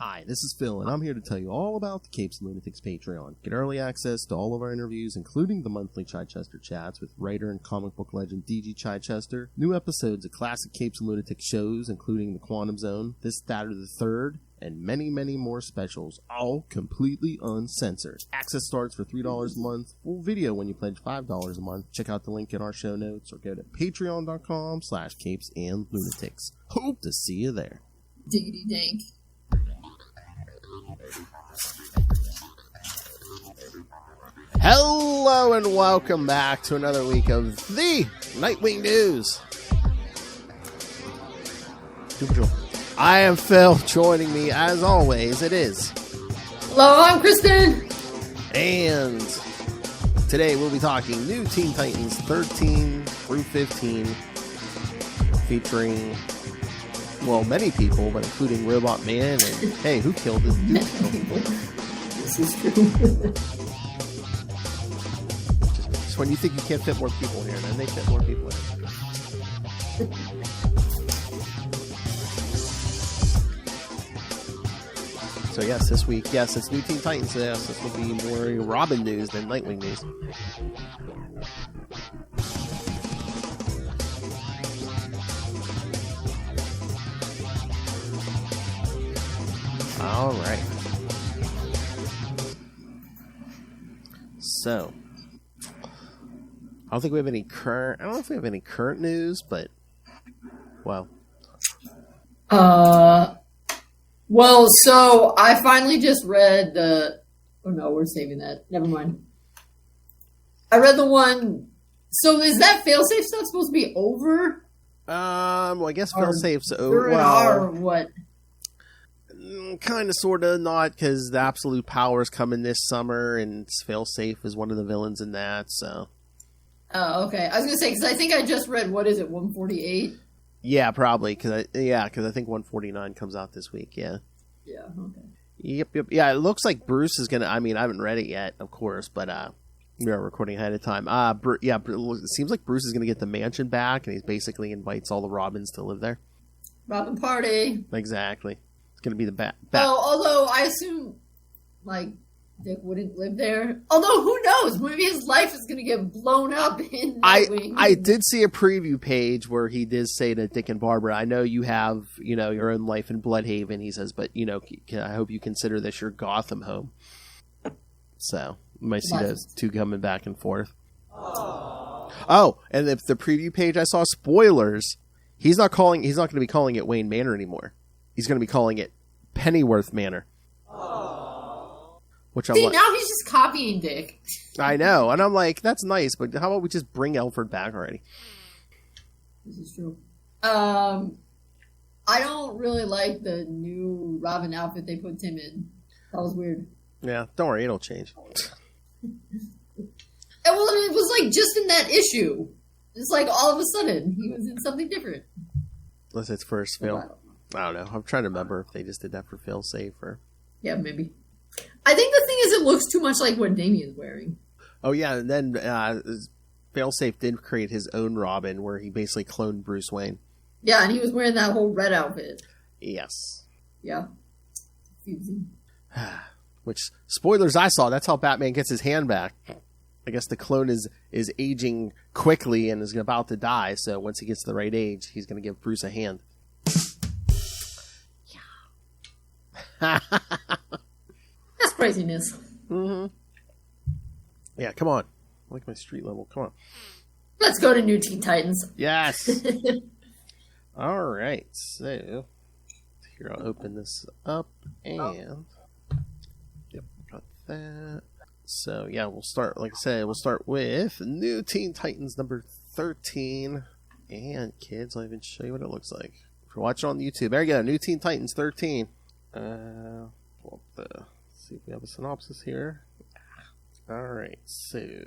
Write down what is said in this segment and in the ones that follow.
Hi, this is Phil, and I'm here to tell you all about the Capes and Lunatics Patreon. Get early access to all of our interviews, including the monthly Chichester chats with writer and comic book legend D.G. Chichester, new episodes of classic Capes and Lunatics shows, including The Quantum Zone, This, That, or the Third, and many, many more specials, all completely uncensored. Access starts for $3 a month, full video when you pledge $5 a month. Check out the link in our show notes, or go to patreon.com/CapesandLunatics. Hope to see you there. Diggity dank. Hello and welcome back to another week of the Nightwing News. I am Phil. Joining me, as always, it is. Hello, I'm Kristen. And today we'll be talking new Teen Titans 13 through 15, featuring, well, many people, but including Robotman and, hey, who killed this dude? This is true. Just when you think you can't fit more people here, then they fit more people in. So yes, this week, yes, it's new Teen Titans. So yes, this will be more Robin news than Nightwing news. All right. So, I don't think we have any current. I don't know if we have any current news, but well. Well, so I finally just read the. Oh no, we're saving that. Never mind. I read the one. So is that failsafe stuff supposed to be over? Well, I guess failsafe's over. Or what? Kind of, sort of, not, because the Absolute Power's coming this summer, and failsafe is one of the villains in that. So. Oh, okay. I was gonna say because I think I just read 148. Yeah, probably, because I think 149 comes out this week, yeah. Yeah, okay. Yep. Yeah, it looks like Bruce is going to, I mean, I haven't read it yet, of course, but we are recording ahead of time. It seems like Bruce is going to get the mansion back, and he basically invites all the Robins to live there. Robin party. Exactly. It's going to be the although I assume, like, Dick wouldn't live there. Although, who knows? Maybe his life is going to get blown up in Nightwing. I did see a preview page where he did say to Dick and Barbara, I know you have, your own life in Bloodhaven, he says, but, I hope you consider this your Gotham home. So, you might see those two coming back and forth. Oh, and the preview page I saw, spoilers, he's not going to be calling it Wayne Manor anymore. He's going to be calling it Pennyworth Manor. Which now he's just copying Dick. I know, and I'm like, that's nice, but how about we just bring Alfred back already? This is true. I don't really like the new Robin outfit they put Tim in. That was weird. Yeah, don't worry, it'll change. It was like just in that issue. It's like all of a sudden he was in something different. Unless it's first Phil. I don't know. I'm trying to remember if they just did that for failsafe or. Yeah, maybe. I think the thing is it looks too much like what Damien's wearing. Oh, yeah, and then failsafe did create his own Robin where he basically cloned Bruce Wayne. Yeah, and he was wearing that whole red outfit. Yes. Yeah. Which, spoilers I saw, that's how Batman gets his hand back. I guess the clone is aging quickly and is about to die, so once he gets to the right age, he's going to give Bruce a hand. Yeah. That's craziness. Mm-hmm. Yeah, come on. I like my street level. Come on. Let's go to New Teen Titans. Yes. All right. So, here, I'll open this up. And, yep, got that. So, yeah, we'll start, like I said, we'll start with New Teen Titans number 13. And, kids, I'll even show you what it looks like. If you're watching on YouTube, there you go. New Teen Titans 13. See if we have a synopsis here. Alright, so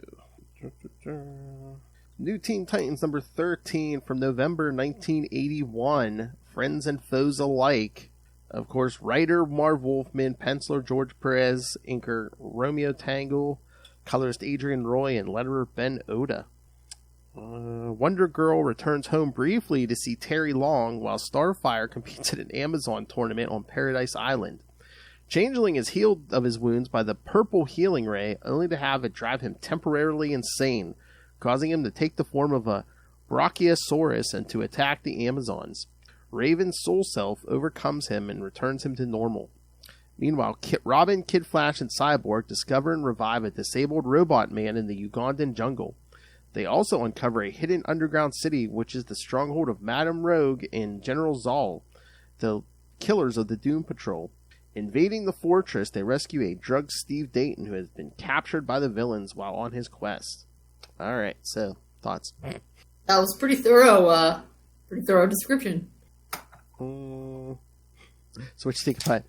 New Teen Titans number 13 from November 1981. Friends and foes alike. Of course, writer Marv Wolfman, penciler George Perez, inker Romeo Tangle, colorist Adrian Roy, and letterer Ben Oda. Wonder Girl returns home briefly to see Terry Long while Starfire competes at an Amazon tournament on Paradise Island. Changeling is healed of his wounds by the purple healing ray, only to have it drive him temporarily insane, causing him to take the form of a Brachiosaurus and to attack the Amazons. Raven's soul self overcomes him and returns him to normal. Meanwhile, Robin, Kid Flash, and Cyborg discover and revive a disabled robot man in the Ugandan jungle. They also uncover a hidden underground city, which is the stronghold of Madame Rogue and General Zahl, the killers of the Doom Patrol. Invading the fortress, they rescue a drugged Steve Dayton who has been captured by the villains while on his quest. Alright, so, thoughts? That was pretty thorough description. So what you think about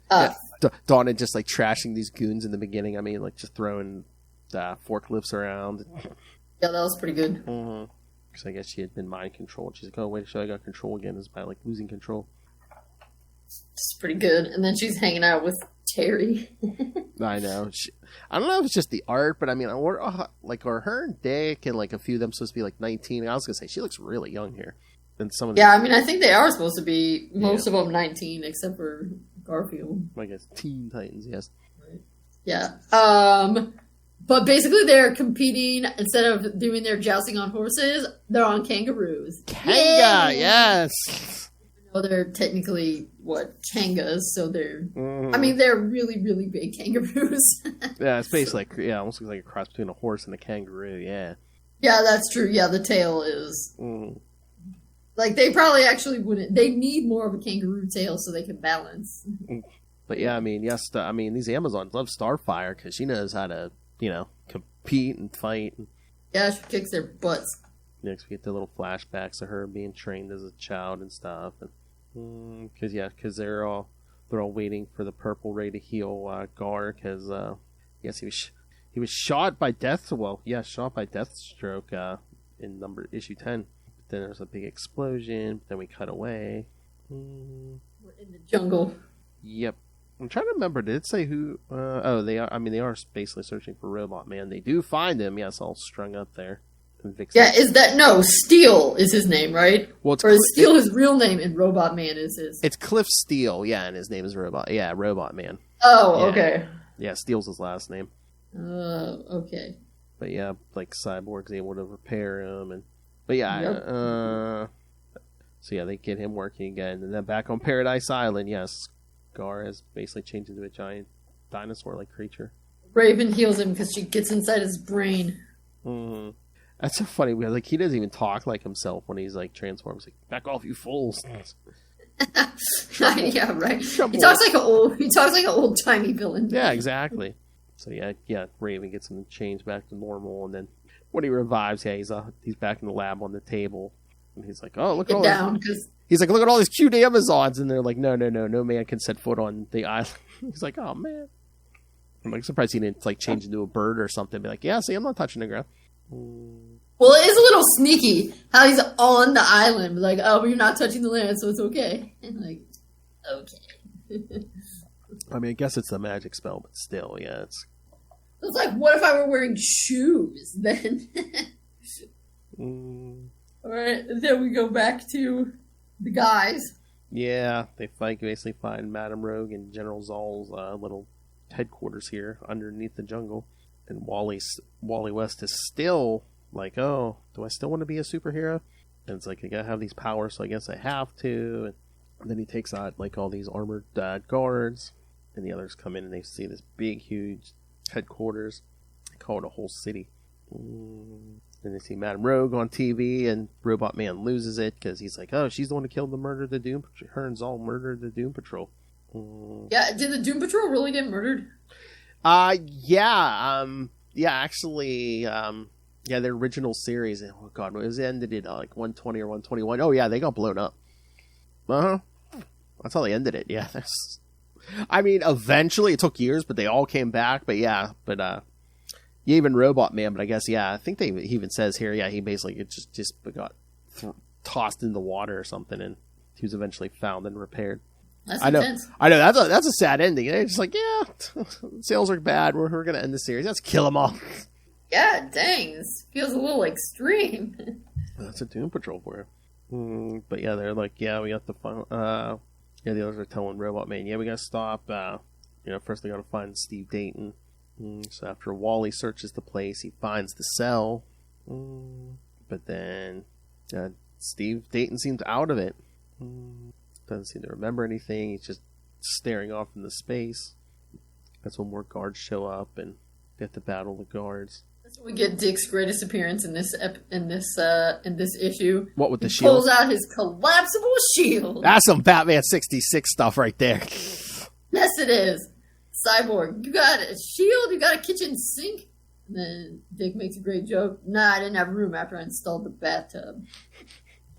Donna just like trashing these goons in the beginning? I mean, like just throwing forklifts around. Yeah, that was pretty good. Because I guess she had been mind controlled. She's like, oh wait, I got control again. Is by like losing control. It's pretty good. And then she's hanging out with Terry. I know. I don't know if it's just the art, but I mean, are her and Dick and like a few of them supposed to be like 19? I was gonna say she looks really young here. And some of I mean, I think they are supposed to be most of them 19, except for Garfield. I guess Teen Titans, yes. Right. Yeah. But basically, they're competing instead of doing their jousting on horses. They're on kangaroos. Kanga, yes. Well, they're technically Kangas, so they're. I mean, they're really, really big kangaroos. Yeah, it's basically almost looks like a cross between a horse and a kangaroo. Yeah. Yeah, that's true. Yeah, the tail is. Like, they probably actually wouldn't. They need more of a kangaroo tail so they can balance. But yeah, I mean, these Amazons love Starfire because she knows how to, compete and fight. Yeah, she kicks their butts. Next, we get the little flashbacks of her being trained as a child and stuff. Because they're all waiting for the purple ray to heal Gar because, yes, he was shot by Deathstroke in issue 10. Then there's a big explosion. Then we cut away. We're in the jungle. Yep. I'm trying to remember. Did it say who? They are. I mean, they are basically searching for Robot Man. They do find him. Yes, all strung up there. Yeah, Steel is his name, right? Well, is Steel his real name and Robot Man is his? It's Cliff Steele. Yeah, and his name is Robot. Yeah, Robot Man. Oh, yeah. Okay. Yeah, Steele's his last name. Okay. But yeah, like Cyborg's able to repair him But yeah, yep. So yeah, they get him working again, and then back on Paradise Island, yes, Gar has basically changed into a giant dinosaur-like creature. Raven heals him because she gets inside his brain. That's so funny. Like he doesn't even talk like himself when he's like transforms. Like, back off, you fools! Yeah, right. He talks like an old-timey villain. Yeah, exactly. So yeah, Raven gets him to change back to normal, and then when he revives, he's back in the lab on the table, and he's like, "Oh, look at all this." He's like, "Look at all these cute Amazons," and they're like, "No man can set foot on the island." He's like, "Oh man." I'm like surprised he didn't like change into a bird or something. Be like, "Yeah, see, I'm not touching the ground." Well, it is a little sneaky how he's on the island, like, "Oh, but you're not touching the land, so it's okay." Like, okay. I mean, I guess it's a magic spell, but still, yeah, it's like, what if I were wearing shoes then? Alright, then we go back to the guys. Yeah, they basically find Madame Rogue and General Zahl's little headquarters here underneath the jungle. And Wally West is still like, oh, do I still want to be a superhero? And it's like, I gotta have these powers, so I guess I have to. And then he takes out like all these armored guards, and the others come in and they see this big, huge headquarters. They call it a whole city. And they see Madame Rogue on TV, and Robot Man loses it because he's like, oh, she's the one who killed the Doom Patrol. Her and Zahl murdered the Doom Patrol. Yeah, did the Doom Patrol really get murdered? Actually, their original series, oh god, it was ended at like 120 or 121. Oh yeah, they got blown up. That's how they ended it. Yeah, I mean, eventually it took years, but they all came back. But even Robot Man. But I guess I think he even says here, he basically just got tossed in the water or something, and he was eventually found and repaired. That's intense. I know. That's a sad ending. They're just like, sales are bad. We're gonna end the series. Let's kill them all. Yeah, dang, this feels a little extreme. That's a Doom Patrol for you. But yeah, they're like, we got the fun. The others are telling Robot Man, we gotta stop first they got to find Steve Dayton. So after Wally searches the place, he finds the cell. But then Steve Dayton seems out of it. Doesn't seem to remember anything. He's just staring off into space. That's when more guards show up and they have to battle the guards. That's when we get Dick's greatest appearance in this issue. What with the he shield? Pulls out his collapsible shield. That's some Batman 66 stuff right there. Yes, it is. Cyborg, you got a shield, you got a kitchen sink. And then Dick makes a great joke. Nah, I didn't have room after I installed the bathtub.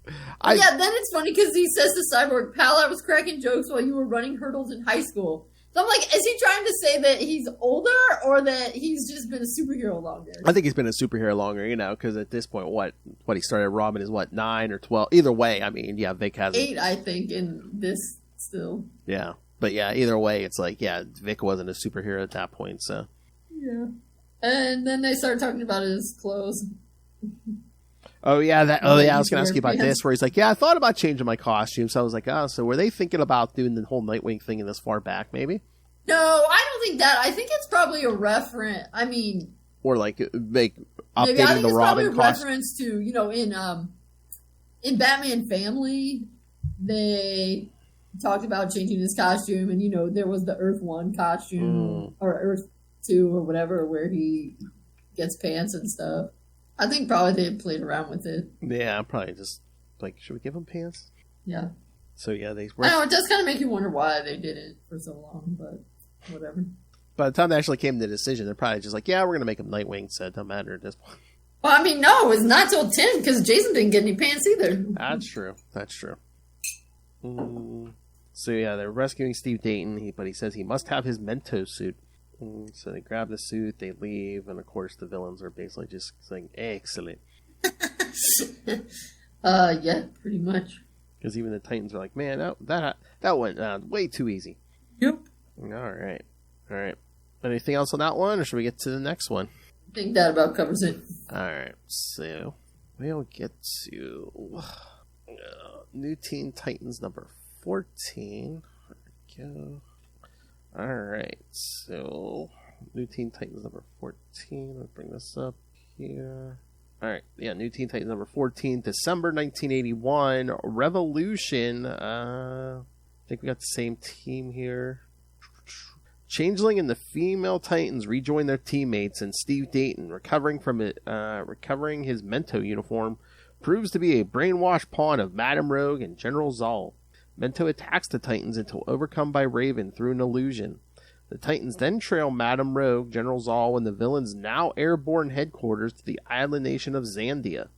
Yeah, then it's funny because he says to Cyborg, pal, I was cracking jokes while you were running hurdles in high school. So I'm like, is he trying to say that he's older or that he's just been a superhero longer? I think he's been a superhero longer, because at this point, what he started Robin is 9 or 12. Either way, I mean, yeah, Vic has 8, I think, in this still. Yeah. But yeah, either way, it's like, yeah, Vic wasn't a superhero at that point, so. Yeah. And then they start talking about his clothes. Oh, yeah, I was going to ask you about this, where he's like, yeah, I thought about changing my costume. So I was like, so were they thinking about doing the whole Nightwing thing in this far back, maybe? No, I don't think that. I think it's probably a reference. I mean... Or like, updating I think the it's Robin probably a reference to, in Batman Family, they talked about changing his costume, and, there was the Earth 1 costume, or Earth 2, or whatever, where he gets pants and stuff. I think probably they played around with it. Yeah, probably just, should we give him pants? Yeah. So, yeah, I know, it does kind of make you wonder why they did it for so long, but whatever. By the time they actually came to the decision, they're probably just like, yeah, we're going to make him Nightwing, so it doesn't matter at this point. Well, I mean, no, it's not till 10, because Jason didn't get any pants either. That's true. So, yeah, they're rescuing Steve Dayton, but he says he must have his Mentos suit. So they grab the suit, they leave, and of course the villains are basically just saying, excellent. Yeah, pretty much. Because even the Titans are like, man, that went way too easy. Yep. All right. Anything else on that one, or should we get to the next one? I think that about covers it. All right, so we'll get to New Teen Titans number 14. There we go. All right, so New Teen Titans number 14. Let's bring this up here. All right, yeah, New Teen Titans number 14, December 1981, Revolution. I think we got the same team here. Changeling and the female Titans rejoin their teammates, and Steve Dayton, recovering his Mento uniform, proves to be a brainwashed pawn of Madame Rogue and General Zahl. Mento attacks the Titans until overcome by Raven through an illusion. The Titans then trail Madame Rogue, General Zahl, and the villain's now airborne headquarters to the island nation of Zandia,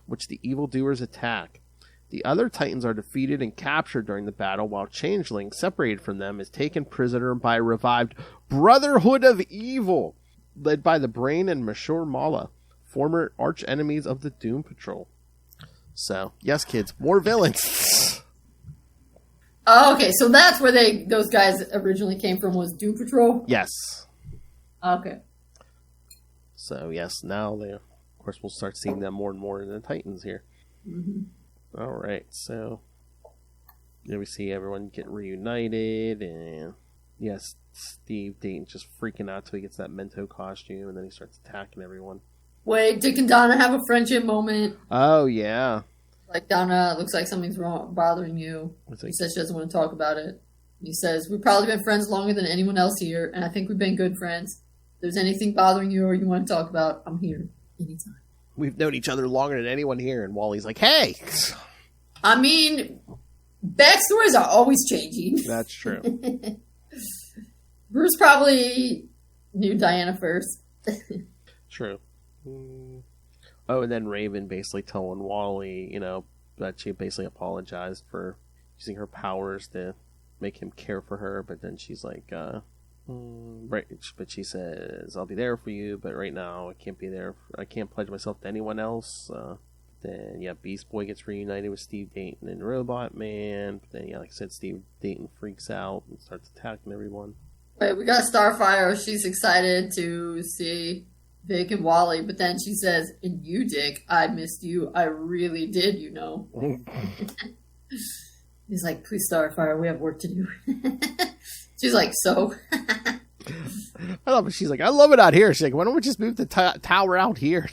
which the evildoers attack. The other Titans are defeated and captured during the battle, while Changeling, separated from them, is taken prisoner by a revived Brotherhood of Evil, led by the Brain and Mashur Mala, former arch-enemies of the Doom Patrol. So, yes, kids, more villains. Oh, okay, so that's where those guys originally came from, was Doom Patrol? Yes. Okay. So, yes, now of course, we'll start seeing them more and more in the Titans here. Mm-hmm. All right, so we see everyone get reunited, and yes, Steve Dayton just freaking out till he gets that Mento costume, and then he starts attacking everyone. Wait, Dick and Donna have a friendship moment. Oh, yeah. Like, Donna, looks like something's wrong, bothering you. He says she doesn't want to talk about it. He says, we've probably been friends longer than anyone else here, and I think we've been good friends. If there's anything bothering you or you want to talk about, I'm here anytime. We've known each other longer than anyone here, and Wally's like, hey! I mean, backstories are always changing. That's true. Bruce probably knew Diana first. True. Oh, and then Raven basically telling Wally, that she basically apologized for using her powers to make him care for her, but then she's like, right, but she says, I'll be there for you, but right now I can't be there. I can't pledge myself to anyone else. Then, yeah, Beast Boy gets reunited with Steve Dayton and Robotman. But then, yeah, like I said, Steve Dayton freaks out and starts attacking everyone. Wait, we got Starfire. She's excited to see Vic and Wally, but then she says, and you, Dick, I missed you. I really did, He's like, please, Starfire, we have work to do. She's like, so? I love it. She's like, I love it out here. She's like, why don't we just move the tower out here?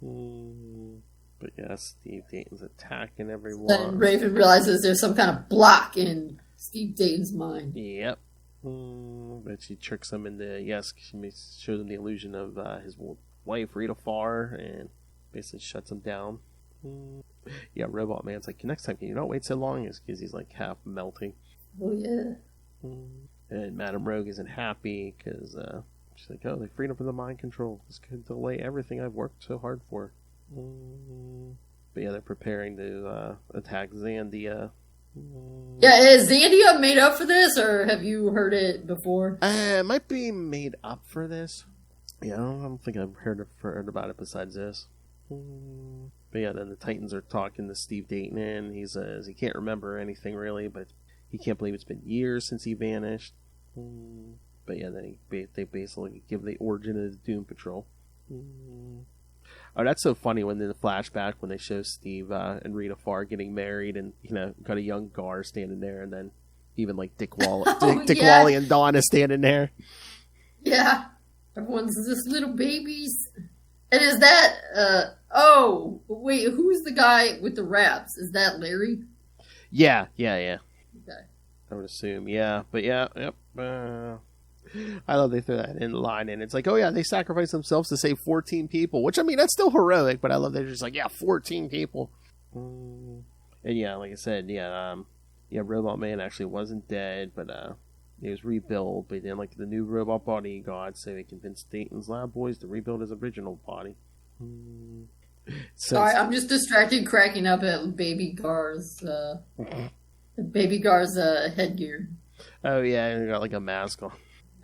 But yeah, Steve Dayton's attacking everyone. Then Raven realizes there's some kind of block in Steve Dayton's mind. Yep. But she tricks him into, she shows him the illusion of his wife, Rita Farr, and basically shuts him down. Yeah, Robot Man's like, next time, can you not wait so long? It's because he's like half melting. Oh, yeah. And Madame Rogue isn't happy because she's like, oh, they freed him from the mind control. This could delay everything I've worked so hard for. But yeah, they're preparing to attack Zandia. Yeah, is Zandia made up for this, or have you heard it before? It might be made up for this. Yeah, I don't think I've heard about it besides this. But yeah, then the Titans are talking to Steve Dayton, and he says he can't remember anything really, but he can't believe it's been years since he vanished. But yeah, then they basically give the origin of the Doom Patrol. Oh, that's so funny when in the flashback when they show Steve and Rita Farr getting married, and got a young Gar standing there, and then even like Dick Wally and Donna standing there. Yeah, everyone's just little babies. And is that oh wait, who's the guy with the raps? Is that Larry? Yeah. Okay. I would assume, yeah, but yeah, yep. I love they throw that in the line, and it's like, oh yeah, they sacrificed themselves to save 14 people, which I mean that's still heroic, but I love they're just like, yeah, 14 people. And yeah, like I said, Robot Man actually wasn't dead, but he was rebuilt, but then like the new robot body god, so he convinced Dayton's lab boys to rebuild his original body. Sorry, I'm just distracted, cracking up at Baby Gar's headgear. Oh yeah, he got like a mask on.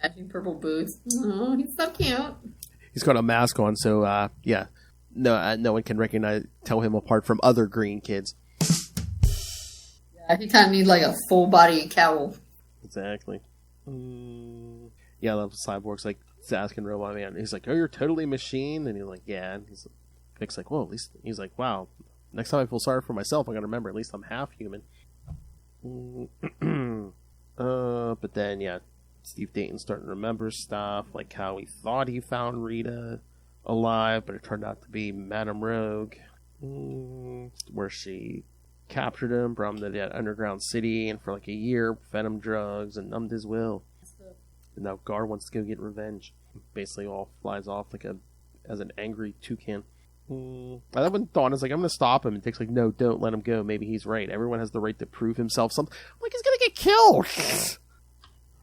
Matching purple boots. Oh, he's so cute. He's got a mask on, so no one can tell him apart from other green kids. Yeah, he kind of needs like a full body cowl. Exactly. Yeah, I love Cyborg's like asking Robot Man. He's like, "Oh, you're totally a machine," and he's like, "Yeah." And Vic's like, "Well, at least," he's like, "Wow, next time I feel sorry for myself, I gotta remember at least I'm half human." But then Steve Dayton's starting to remember stuff, like how he thought he found Rita alive, but it turned out to be Madame Rogue, where she captured him, brought him to that underground city, and for like a year fed him drugs and numbed his will. And now Gar wants to go get revenge. Basically all flies off as an angry toucan. I love when Dawn is like, I'm going to stop him. And Dick's like, no, don't let him go. Maybe he's right. Everyone has the right to prove himself. I'm like, he's going to get killed.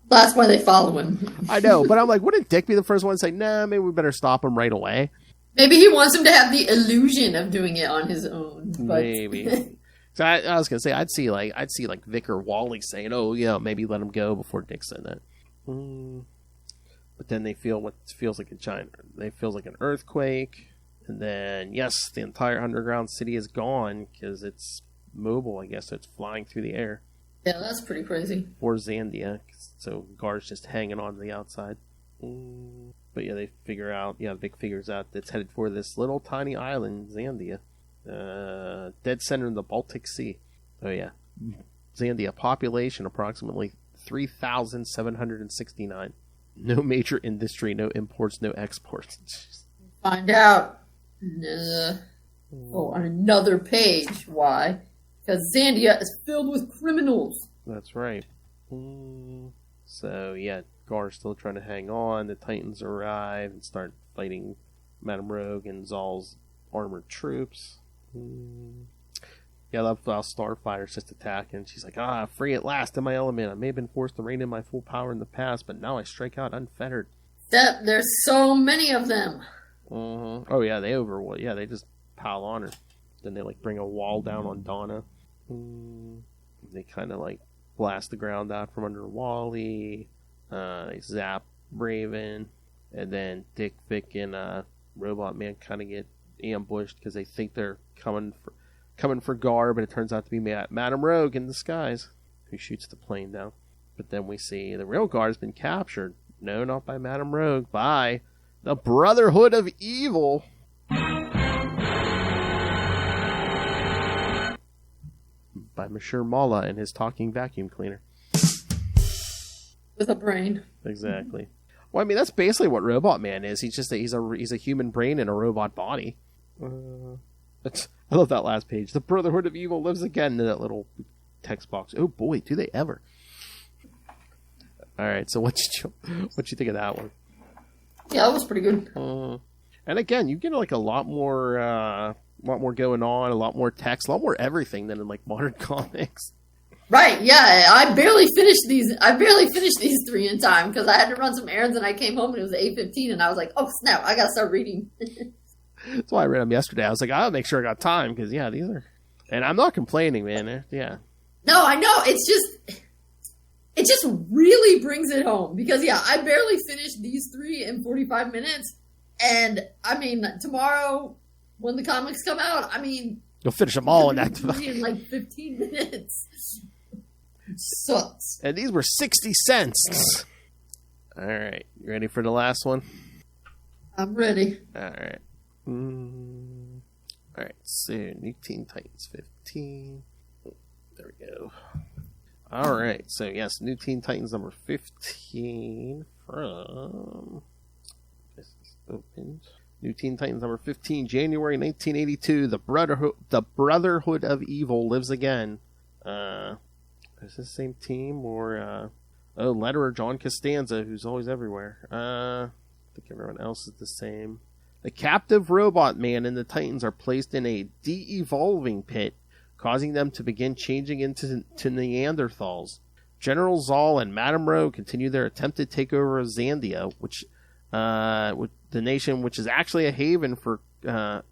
That's why they follow him. I know, but I'm like, wouldn't Dick be the first one to say, nah, maybe we better stop him right away? Maybe he wants him to have the illusion of doing it on his own. But... Maybe. So I was going to say, I'd see like Vic or Wally saying, oh, yeah, maybe let him go before Dick said that. But then they feel what feels like an earthquake. And then, yes, the entire underground city is gone because it's mobile, I guess. So it's flying through the air. Yeah, that's pretty crazy. For Zandia. So Gar's just hanging on to the outside. But yeah, they figure out, Vic figures out that it's headed for this little tiny island, Zandia. Dead center in the Baltic Sea. Oh yeah. Zandia, population approximately 3,769. No major industry, no imports, no exports. Find out. On another page. Why? Because Zandia is filled with criminals. That's right. So, yeah, Gar's still trying to hang on. The Titans arrive and start fighting Madame Rogue and Zahl's armored troops. Yeah, I love how Starfire's just attacking. She's like, free at last in my element. I may have been forced to rein in my full power in the past, but now I strike out unfettered. Except there's so many of them. Oh, yeah, they just pile on her. Then they, bring a wall down on Donna. They kind of, blast the ground out from under Wally. They zap Raven. And then Dick, Vic, and Robot Man kind of get ambushed because they think they're coming for Gar, but it turns out to be Madame Rogue in disguise, who shoots the plane down. But then we see the real Gar has been captured. No, not by Madame Rogue, by the Brotherhood of Evil. By Monsieur Mala and his talking vacuum cleaner. With a brain. Exactly. Well, I mean, that's basically what Robotman is. He's a human brain in a robot body. I love that last page. The Brotherhood of Evil lives again in that little text box. Oh boy, do they ever! All right, so what you think of that one? Yeah, that was pretty good. And again, you get like a lot more going on, a lot more text, a lot more everything than in like modern comics. Right, yeah, I barely finished these 3 in time because I had to run some errands and I came home and it was 8:15 and I was like, oh snap, I gotta start reading. That's why I read them yesterday. I was like, I'll make sure I got time because yeah, these are, and I'm not complaining, man. Yeah. No, I know. It just really brings it home because yeah, I barely finished these 3 in 45 minutes, and I mean tomorrow when the comics come out, I mean you'll finish them all in that in like 15 minutes. Sucks. And these were 60 cents. All right, you ready for the last one? I'm ready. All right. All right, so New Teen Titans 15. There we go. All right, so yes, New Teen Titans number 15 from... This is opened. New Teen Titans number 15, January 1982. The Brotherhood of Evil lives again. Is this the same team or... letterer John Costanza, who's always everywhere. I think everyone else is the same. The captive Robotman and the Titans are placed in a de-evolving pit, causing them to begin changing into Neanderthals. General Zahl and Madame Rogue continue their attempted takeover of Zandia, which the nation which is actually a haven for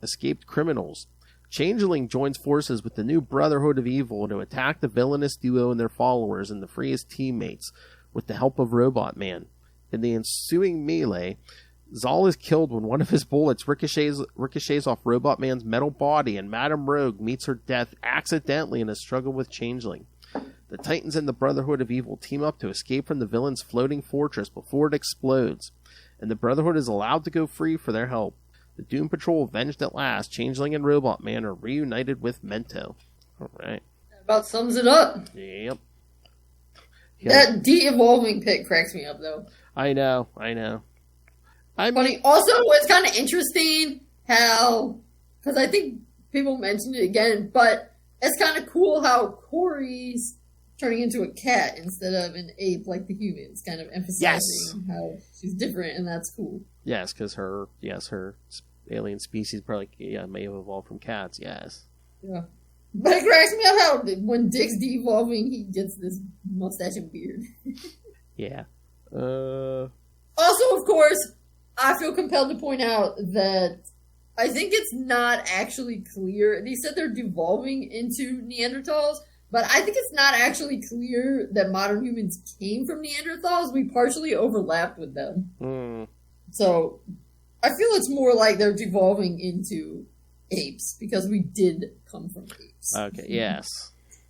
escaped criminals. Changeling joins forces with the new Brotherhood of Evil to attack the villainous duo and their followers and to free his teammates with the help of Robotman. In the ensuing melee, Zahl is killed when one of his bullets ricochets off Robotman's metal body, and Madame Rogue meets her death accidentally in a struggle with Changeling. The Titans and the Brotherhood of Evil team up to escape from the villain's floating fortress before it explodes, and the Brotherhood is allowed to go free for their help. The Doom Patrol avenged at last, Changeling and Robotman are reunited with Mento. Alright. That about sums it up. Yep. That de-evolving pit cracks me up, though. I know. Funny. Also, it's kind of interesting how, because I think people mentioned it again, but it's kind of cool how Corey's turning into a cat instead of an ape like the humans, kind of emphasizing how she's different, and that's cool. Yes, because her alien species probably may have evolved from cats. Yes. Yeah, but it cracks me up how when Dick's de-evolving, he gets this mustache and beard. Yeah. Also, of course, I feel compelled to point out that I think it's not actually clear. They said they're devolving into Neanderthals, but I think it's not actually clear that modern humans came from Neanderthals. We partially overlapped with them. So I feel it's more like they're devolving into apes because we did come from apes. Okay, yes.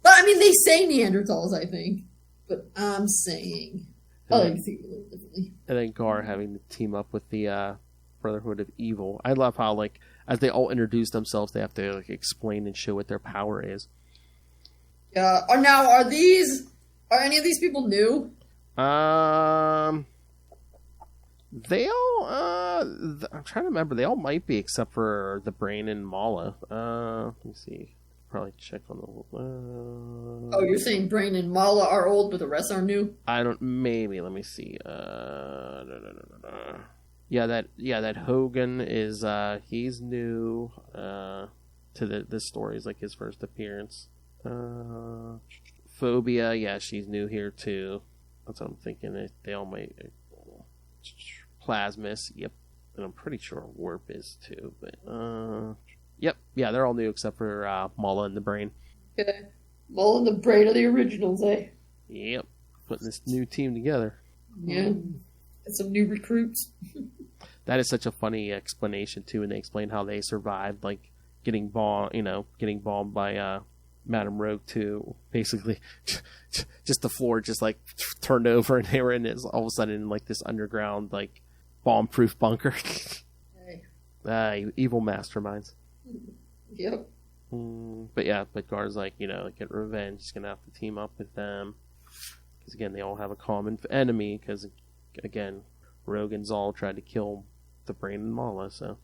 But I mean, they say Neanderthals, I think, but I'm saying I like to see it a little differently. And then Gar having to team up with the Brotherhood of Evil. I love how, like, as they all introduce themselves, they have to like explain and show what their power is. Yeah. Are any of these people new? They all, I'm trying to remember. They all might be, except for the Brain and Mala. Let me see. Probably check on the. Oh, you're saying Brain and Mala are old, but the rest are new? Maybe. Let me see. Yeah, that Hogan is. He's new. To the stories, like his first appearance. Phobia, yeah, she's new here too. That's what I'm thinking. They all might. Plasmus, yep, and I'm pretty sure Warp is too. But yep, yeah, they're all new except for Mala and the Brain. Okay, Mala and the Brain are the originals, eh? Yep, putting this new team together. Yeah, and some new recruits. That is such a funny explanation too, and they explain how they survived, like getting bombed by Madame Rogue too. Basically, just the floor just like turned over, and they were in all of a sudden in like this underground like bomb-proof bunker. Hey. Evil masterminds. Yep. But Gar's like, get revenge. He's gonna have to team up with them. Because, again, they all have a common enemy. Because, again, Rogue and Zahl tried to kill the Brain and Mala, so...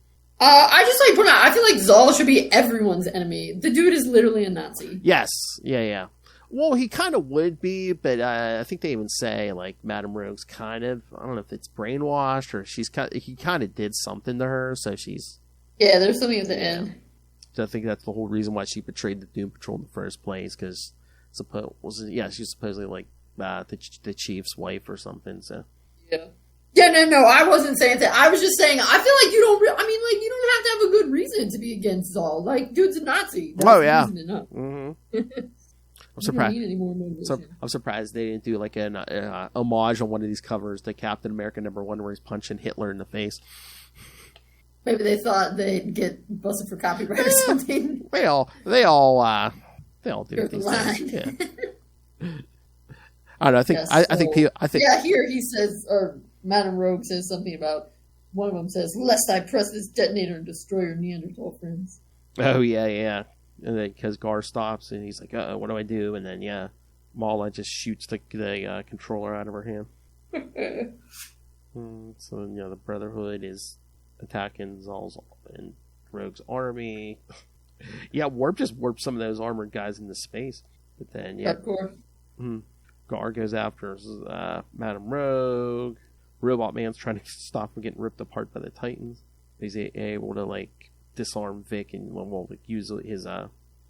I just like point out, I feel like Zahl should be everyone's enemy. The dude is literally a Nazi. Yes. Yeah. Well, he kind of would be, but I think they even say, like, Madame Rogue's kind of, I don't know if it's brainwashed or he kind of did something to her, so she's... Yeah, there's something at the end. So I think that's the whole reason why she betrayed the Doom Patrol in the first place, because she's supposedly, like, the chief's wife or something, so... Yeah. Yeah, no, I wasn't saying that. I was just saying, I feel like you don't have to have a good reason to be against Zahl. Like, dude's a Nazi. That's reason enough. Mm-hmm. I'm surprised. I'm surprised they didn't do like an homage on one of these covers to Captain America #1 where he's punching Hitler in the face. Maybe they thought they'd get busted for copyright or something. They all do these things. Yeah. I don't know. I think. Yeah, here he says, or Madame Rogue says something about, one of them says, "Lest I press this detonator and destroy your Neanderthal friends." Oh, yeah. And then, because Gar stops, and he's like, what do I do? And then, Mala just shoots the controller out of her hand. So, the Brotherhood is attacking Zahl's and Rogue's army. Warp just warped some of those armored guys into space. But then, Of course. Gar goes after Madame Rogue. Robot Man's trying to stop him getting ripped apart by the Titans. He's able to, like, disarm Vic and use his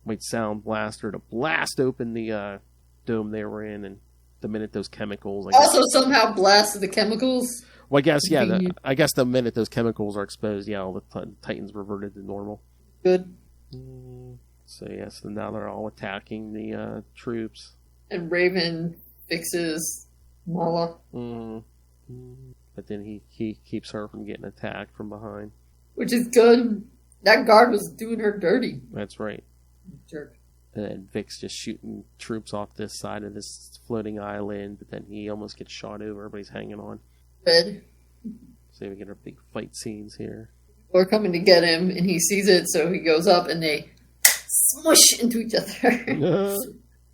white sound blaster to blast open the dome they were in, and the minute those chemicals somehow blasted the chemicals. Well, I guess I guess the minute those chemicals are exposed, all the Titans reverted to normal. Good. So now they're all attacking the troops. And Raven fixes Mala. But then he keeps her from getting attacked from behind, which is good. That guard was doing her dirty. That's right. Jerk. And then Vic's just shooting troops off this side of this floating island, but then he almost gets shot over. Everybody's hanging on. Good. So we get our big fight scenes here. We're coming to get him, and he sees it, so he goes up, and they smush into each other.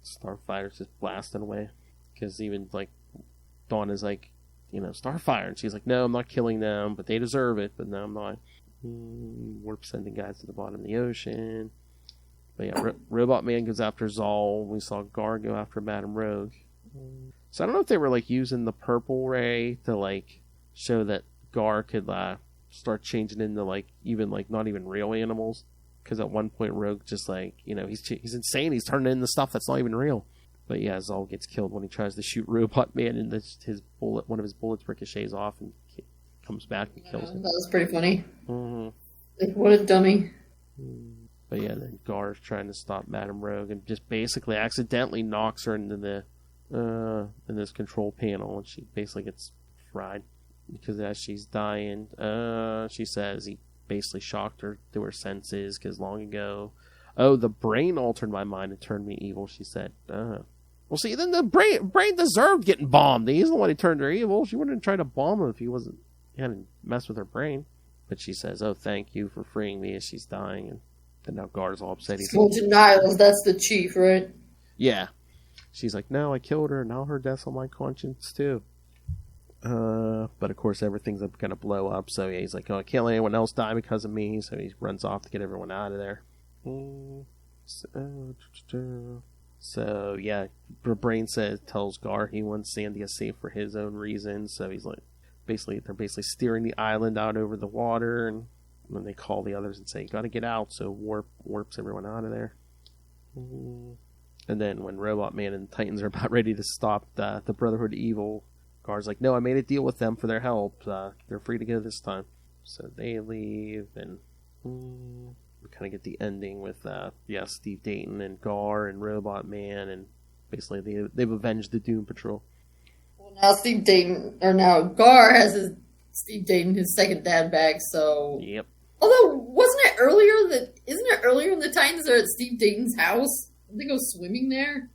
Starfire's just blasting away. Because even, like, Dawn is like, Starfire. And she's like, no, I'm not killing them, but they deserve it. But no, I'm not. Warp sending guys to the bottom of the ocean. But Robot Man goes after Zahl. We saw Gar go after Madame Rogue. So I don't know if they were, like, using the purple ray to, like, show that Gar could start changing into, like, even, like, not even real animals. Because at one point Rogue just, like, he's insane. He's turning into stuff that's not even real. But Zahl gets killed when he tries to shoot Robot Man, and one of his bullets ricochets off and comes back and kills him. That was pretty funny. Mm-hmm. Like, what a dummy. But then Gar's trying to stop Madame Rogue and just basically accidentally knocks her into the in this control panel, and she basically gets fried. Because as she's dying, she says he basically shocked her to her senses, because long ago, the brain altered my mind and turned me evil, she said. Well, see, then the brain deserved getting bombed. He's the one who turned her evil. She wouldn't try to bomb him if he hadn't messed with her brain. But she says, thank you for freeing me, as she's dying. And then now Gar's all upset. Full denials, that's the chief, right? Yeah. She's like, no, I killed her. Now her death's on my conscience, too. But of course, everything's going to blow up. So he's like, I can't let anyone else die because of me. So he runs off to get everyone out of there. So Brain tells Gar he wants Zandia safe for his own reasons. So he's like, they're basically steering the island out over the water, and then they call the others and say, you got to get out. So warps everyone out of there. And then when Robot Man and the Titans are about ready to stop the Brotherhood of Evil, Gar's like, no, I made a deal with them for their help. They're free to go this time. So they leave, and we kind of get the ending with Steve Dayton and Gar and Robot Man, and basically they've avenged the Doom Patrol. Well, now Gar has Steve Dayton, his second dad, back. So yep. Although isn't it earlier in the Titans are at Steve Dayton's house? They go swimming there.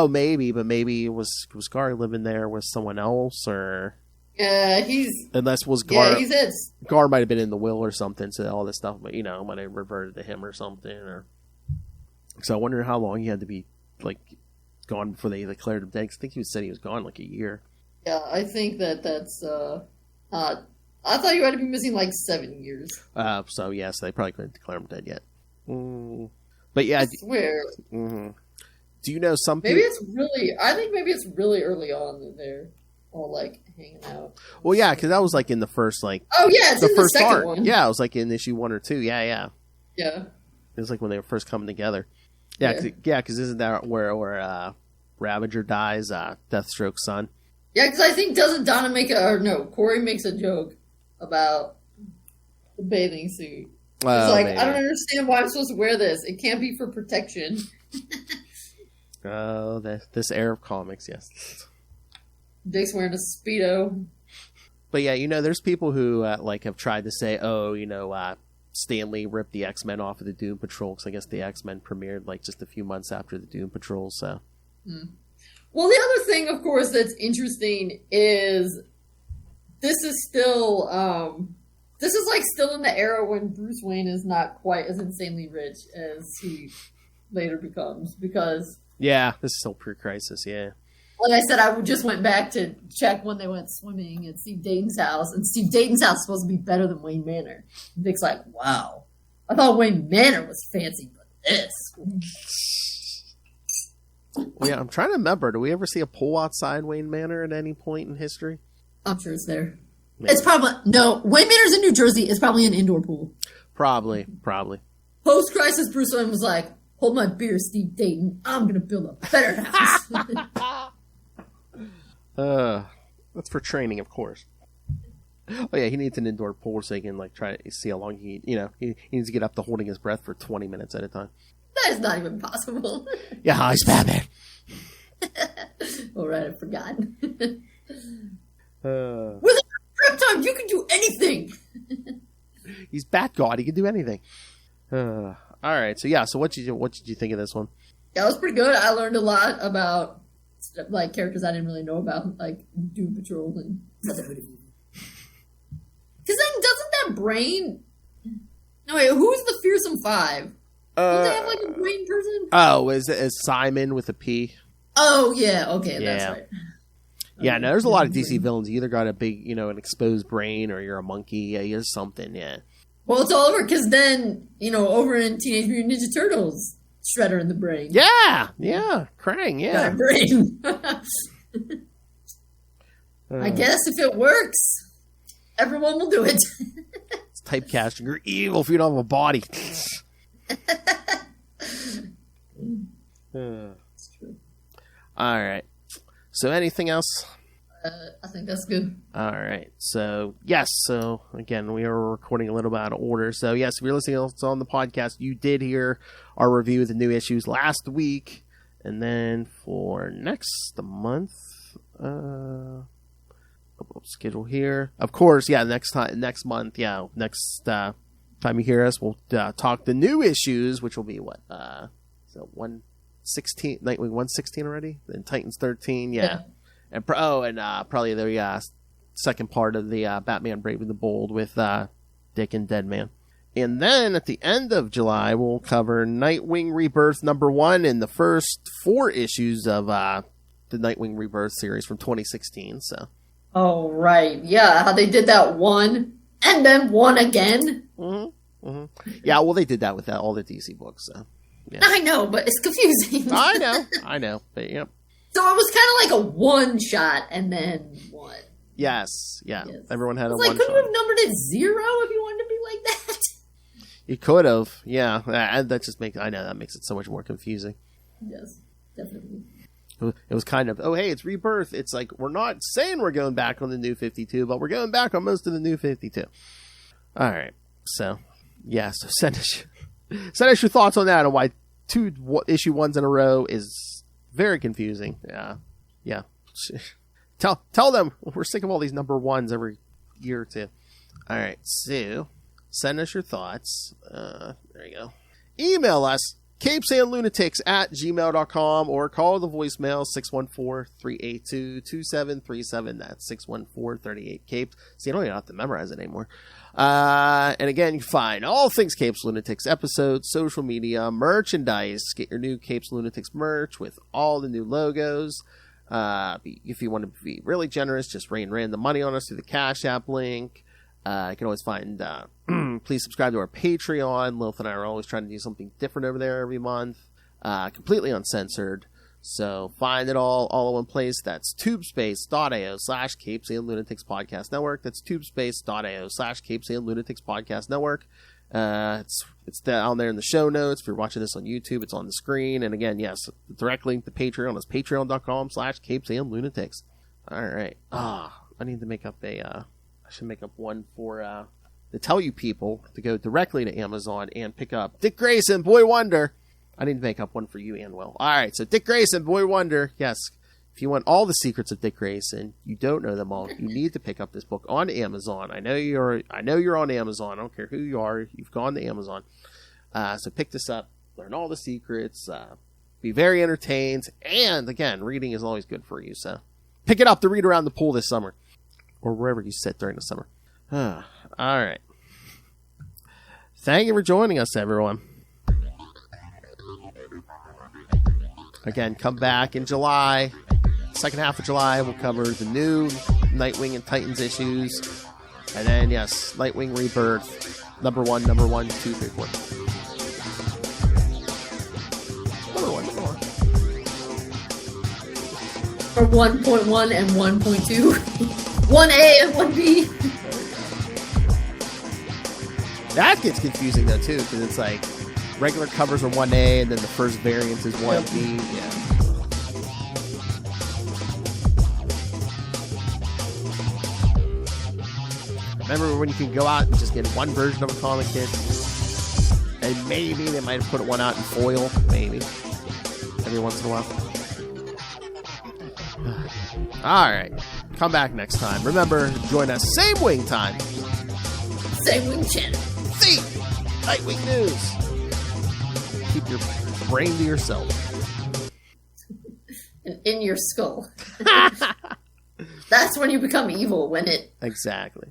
Maybe, but maybe was Gar living there with someone else, or unless was Gar. Yeah, Gar might have been in the will or something, so all this stuff, but might have reverted to him or something. Or so I wonder how long he had to be like gone before they declared him dead. 'Cause I think he said he was gone like a year. Yeah, I think that's. I thought you had to be missing like 7 years. So yes, they probably couldn't declare him dead yet. But yeah, I swear. Do you know some Maybe people? it's really. I think maybe it's really early on that they're all like hanging out. Well, yeah, because that was like in the first Oh yeah, it's the in first the second part. one. Yeah, it was like in issue 1 or 2. Yeah. Yeah. It was like when they were first coming together. Yeah, because isn't that where Ravager dies, Deathstroke's son? Yeah, because I think doesn't Corey makes a joke about the bathing suit. It's like, maybe. I don't understand why I'm supposed to wear this. It can't be for protection. Oh, this era of comics, yes. Dick's wearing a Speedo. But yeah, there's people who have tried to say, Stan Lee ripped the X-Men off of the Doom Patrol, because I guess the X-Men premiered like just a few months after the Doom Patrol, so. Well, the other thing, of course, that's interesting is this is still still in the era when Bruce Wayne is not quite as insanely rich as he later becomes, because yeah, this is still pre-crisis. Yeah, like I said, I just went back to check when they went swimming at Steve Dayton's house, and Steve Dayton's house is supposed to be better than Wayne Manor. And Dick's like, wow, I thought Wayne Manor was fancy, but this. Well, yeah, I'm trying to remember. Do we ever see a pool outside Wayne Manor at any point in history? I'm sure it's there. Maybe. It's probably no. Wayne Manor's in New Jersey. It's probably an indoor pool. Probably. Post-crisis, Bruce Wayne was like, "Hold my beer, Steve Dayton. I'm gonna build a better house." That's for training, of course. Oh yeah, he needs an indoor pool so he can try to see how long he needs to get up to holding his breath for 20 minutes at a time. That is not even possible. Yeah, he's Batman. All right, I forgot. With a Krypton, you can do anything. He's Bat-God. He can do anything. All right, so what did you think of this one? Yeah, it was pretty good. I learned a lot about characters I didn't really know about, like Doom Patrol and Brotherhood of Evil. Because then doesn't that brain? No wait, who's the Fearsome Five? Don't they have a brain person? Oh, is Simon with a P? Oh yeah, okay, that's right. Yeah, no, there's a lot of DC villains. You either got a big, an exposed brain, or you're a monkey. Yeah, you're something. Yeah. Well, it's all over because then over in Teenage Mutant Ninja Turtles, Shredder in the brain. Yeah, Krang. Yeah, got a brain. I guess if it works, everyone will do it. It's typecasting. You're evil if you don't have a body. That's true. All right. So anything else? I think that's good. All right. So yes. So again, we are recording a little bit out of order. So yes, if you're listening on the podcast, you did hear our review of the new issues last week, and then for next month, schedule here. Of course, next month, time you hear us, we'll talk the new issues, which will be what? So 116, Nightwing 116 already, then Titans 13, yeah. And probably the second part of the Batman Brave and the Bold with Dick and Deadman. And then at the end of July, we'll cover Nightwing Rebirth #1 and the first 4 issues of the Nightwing Rebirth series from 2016. So. Oh right, yeah, how they did that one and then one again. Yeah, well, they did that with all the DC books. So. Yeah. I know, but it's confusing. I know, but yep. So it was kind of like a one shot and then one. Yes. Everyone had a one shot. Couldn't you have numbered it 0 if you wanted to be like that? You could have, yeah. That just that makes it so much more confusing. Yes, definitely. It was kind of, hey, it's Rebirth. It's like, we're not saying we're going back on the New 52, but we're going back on most of the New 52. All right. So, yeah. So send us your thoughts on that and why 2 issue 1s in a row is very confusing. Yeah. Tell them we're sick of all these number 1s every year or 2. All right. So send us your thoughts. There you go. Email us CapesandLunatics@gmail.com or call the voicemail 614-382-2737. That's 614-38-CAPES. See, I don't even have to memorize it anymore. And again, you can find all things Capes Lunatics episodes, social media, merchandise. Get your new Capes Lunatics merch with all the new logos. If you want to be really generous, just rain random money on us through the Cash App link. You can always find, please subscribe to our Patreon. Lilith and I are always trying to do something different over there every month. Completely uncensored. So find it all in one place. That's tubespace.ao/Capes and Lunatics Podcast Network. That's tubespace.ao/Capes and Lunatics Podcast Network. It's down there in the show notes. If you're watching this on YouTube, it's on the screen. And again, yes, the direct link to Patreon is patreon.com/Capes and Lunatics. All right. I need to make up I should make up one for, to tell you people to go directly to Amazon and pick up Dick Grayson, Boy Wonder. I need to make up one for you and Will. All right. So Dick Grayson, Boy Wonder. Yes. If you want all the secrets of Dick Grayson, you don't know them all. You need to pick up this book on Amazon. I know you're on Amazon. I don't care who you are. You've gone to Amazon. So pick this up, learn all the secrets, be very entertained. And again, reading is always good for you. So pick it up to read around the pool this summer or wherever you sit during the summer. All right. Thank you for joining us, everyone. Again, come back in July. Second half of July, we'll cover the new Nightwing and Titans issues. And then, yes, Nightwing Rebirth, number 1, 2, 3, 4. Number 1. Or 1.1 and 1.2. 1A and 1B. That gets confusing, though, too, because it's like regular covers are 1A, and then the first variant is 1B. Yeah. Remember when you can go out and just get one version of a comic kit? And maybe they might have put one out in foil, maybe. Every once in a while. Alright. Come back next time. Remember, join us same wing time. Same wing channel. See! Nightwing News. Keep your brain to yourself. In your skull. That's when you become evil, when it... Exactly.